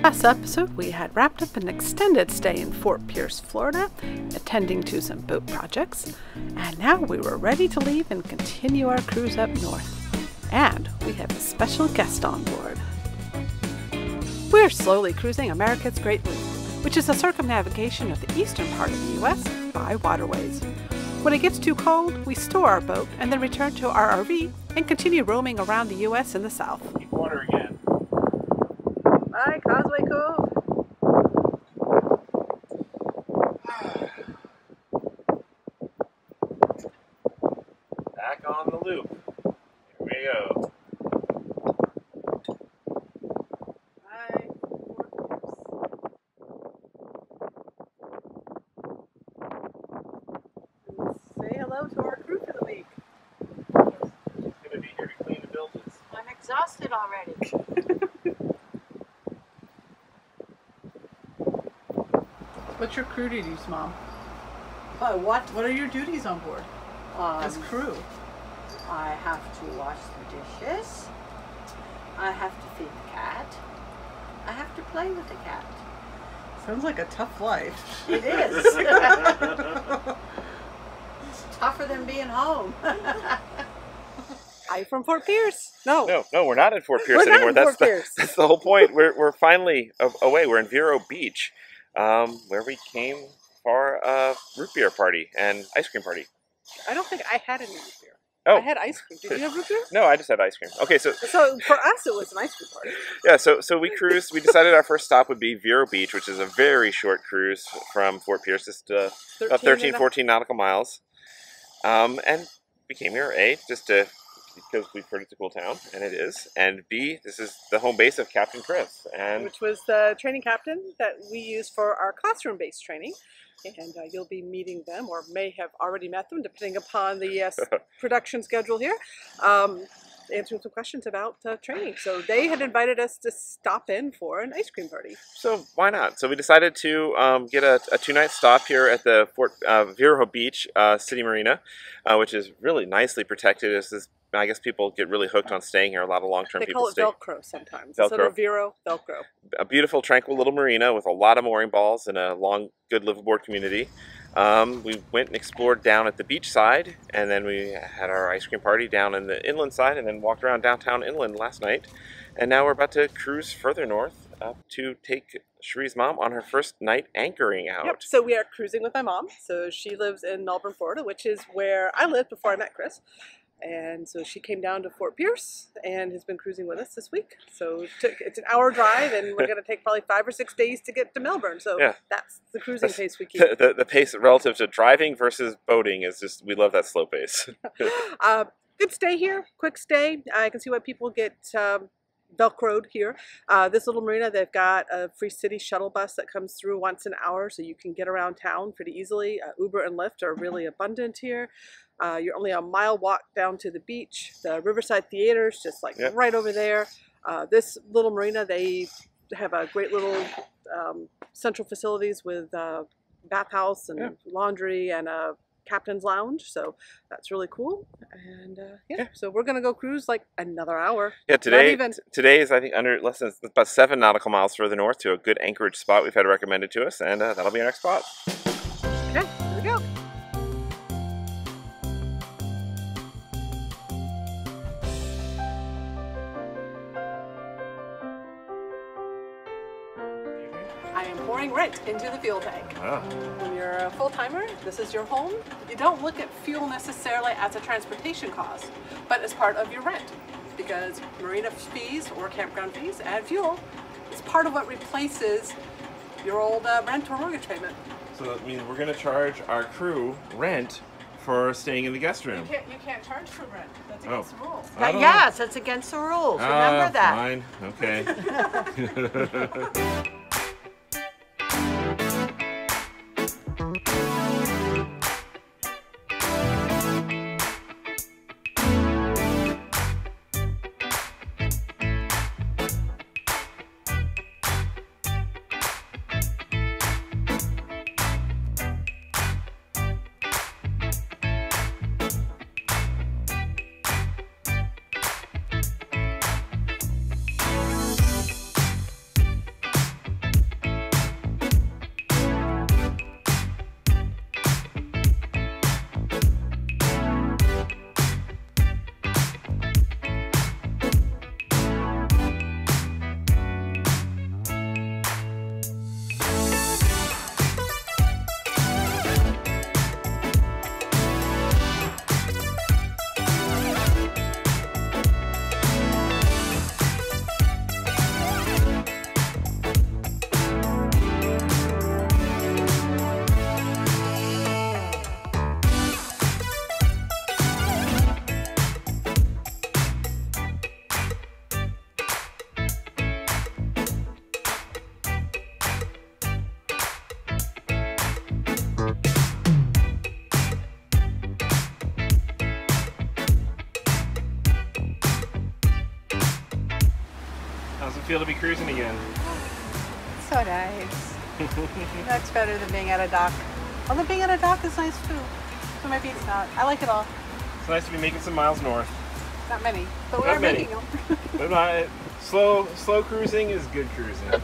Last episode, we had wrapped up an extended stay in Fort Pierce, Florida, attending to some boat projects, and now we were ready to leave and continue our cruise up north. And we have a special guest on board. We're slowly cruising America's Great Loop, which is a circumnavigation of the eastern part of the U.S. by waterways. When it gets too cold, we store our boat and then return to our RV and continue roaming around the U.S. in the south. Deep water again. Bye, Causeway Cove. Back on the loop. Here we go. Bye, say hello to our crew for the week. Who's gonna be here to clean the buildings? I'm exhausted already. What's your crew duties, Mom? What? What are your duties on board as crew? I have to wash the dishes. I have to feed the cat. I have to play with the cat. Sounds like a tough life. It is. It's tougher than being home. Hi from Fort Pierce. No. No, we're not in Fort Pierce anymore. That's the whole point. We're finally away. We're in Vero Beach, where we came for a root beer party and ice cream party. I don't think I had any root beer. Oh. I had ice cream. Did you have root beer? No, I just had ice cream. Okay, so for us, it was an ice cream party. yeah, so we cruised. We decided our first stop would be Vero Beach, which is a very short cruise from Fort Pierce, just about 14 nautical miles. And we came here, A, just because we've heard it's a cool town, and it is, and B, this is the home base of Captain Chris, and Which was the training captain that we use for our classroom-based training. And you'll be meeting them, or may have already met them, depending upon the production schedule here, answering some questions about training. So they had invited us to stop in for an ice cream party. so why not? So we decided to get a two-night stop here at the Vero Beach City Marina, which is really nicely protected. I guess people get really hooked on staying here. A lot of long-term people stay. They call it Velcro sometimes. Instead of Vero, Velcro. A beautiful, tranquil little marina with a lot of mooring balls and a long, good liveaboard community. We went and explored down at the beach side, and then we had our ice cream party down in the inland side, and then walked around downtown inland last night. And now we're about to cruise further north to take Cherie's mom on her first night anchoring out. Yep. So we are cruising with my mom. So she lives in Melbourne, Florida, which is where I lived before I met Chris. And so she came down to Fort Pierce and has been cruising with us this week. So it's an hour drive, and we're going to take probably 5 or 6 days to get to Melbourne. So yeah, that's the cruising pace we keep. The pace relative to driving versus boating is just, we love that slow pace. Good stay here, quick stay. I can see why people get Velcroed here. This little marina, they've got a free city shuttle bus that comes through once an hour, so you can get around town pretty easily. Uber and Lyft are really abundant here. You're only a mile walk down to the beach. The Riverside Theater is just like right over there. This little marina, they have a great little central facilities with bathhouse and laundry and a captain's lounge, so that's really cool. And so we're gonna go cruise like another hour. Yeah, today is, I think, less than about 7 nautical miles further north to a good anchorage spot we've had recommended to us, and that'll be our next spot. Okay, here we go. I am pouring rent into the fuel tank. Wow. When you're a full-timer, this is your home. You don't look at fuel necessarily as a transportation cost, but as part of your rent, because marina fees or campground fees and fuel is part of what replaces your old rent or mortgage payment. So that means we're going to charge our crew rent for staying in the guest room. You can't charge for rent. That's against the rules. Yes, that's against the rules. Remember that. Fine. Okay. feel to be cruising again? So nice. That's better than being at a dock. Although being at a dock is nice too. So maybe it's not. I like it all. It's nice to be making some miles north. Not many, but we Not are many. making them. But not, slow cruising is good cruising.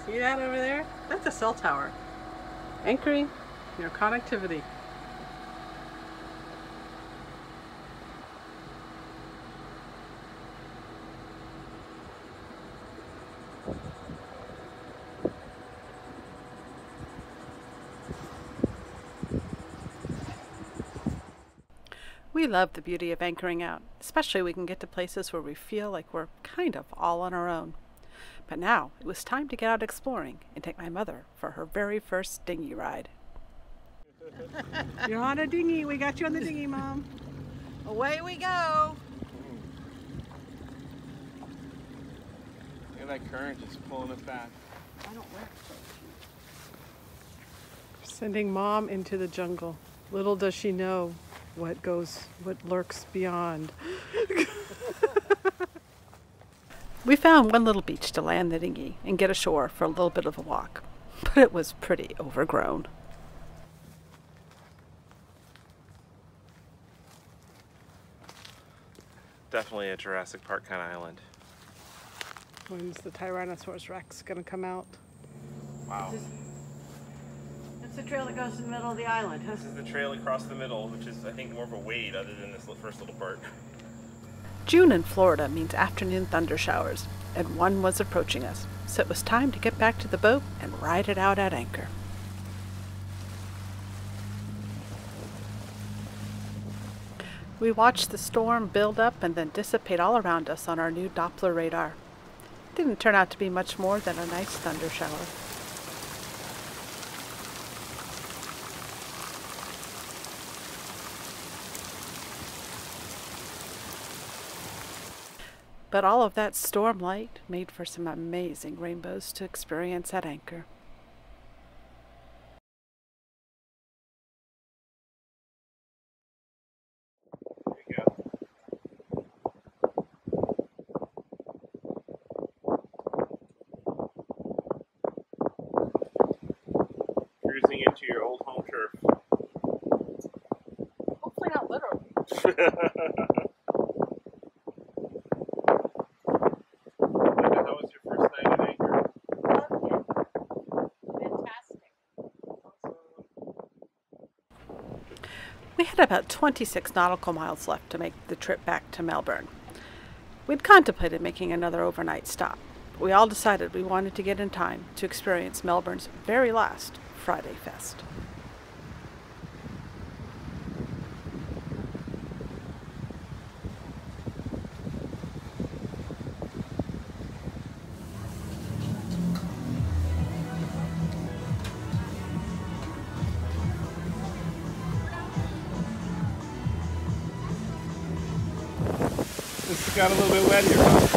See that over there? That's a cell tower. Anchoring your connectivity. We love the beauty of anchoring out, especially we can get to places where we feel like we're kind of all on our own. But now it was time to get out exploring and take my mother for her very first dinghy ride. You're on a dinghy. We got you on the dinghy, Mom. Away we go. Look at that current just pulling us back. I don't wear Sending Mom into the jungle. Little does she know what lurks beyond. We found one little beach to land the dinghy and get ashore for a little bit of a walk, but it was pretty overgrown. Definitely a Jurassic Park kind of island. When's the Tyrannosaurus Rex gonna come out? Wow. That's the trail that goes in the middle of the island, huh? This is the trail across the middle, which is, I think, more of a wade other than this first little part. June in Florida means afternoon thunder showers, and one was approaching us, so it was time to get back to the boat and ride it out at anchor. We watched the storm build up and then dissipate all around us on our new Doppler radar. It didn't turn out to be much more than a nice thunder shower. But all of that storm light made for some amazing rainbows to experience at anchor. There you go. Cruising into your old home turf. Hopefully not literally. How was your first night at anchor? Loved it. Fantastic. We had about 26 nautical miles left to make the trip back to Melbourne. We'd contemplated making another overnight stop, but we all decided we wanted to get in time to experience Melbourne's very last Friday Fest. This got a little bit wet here, huh?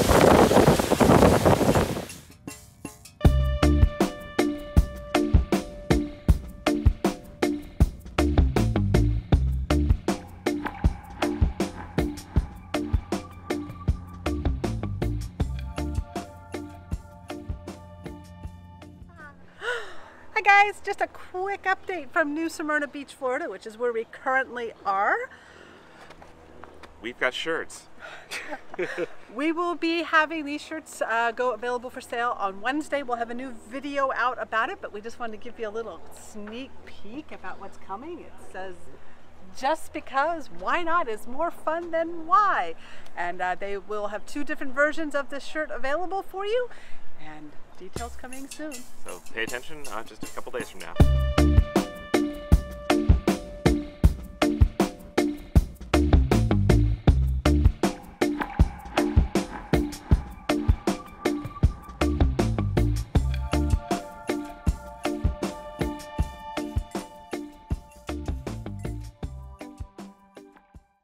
guys, just a quick update from New Smyrna Beach, Florida, which is where we currently are. We've got shirts. We will be having these shirts go available for sale on Wednesday. We'll have a new video out about it, but we just wanted to give you a little sneak peek about what's coming. It says, just because, why not, is more fun than why. And they will have 2 different versions of this shirt available for you, and details coming soon. So pay attention just a couple days from now.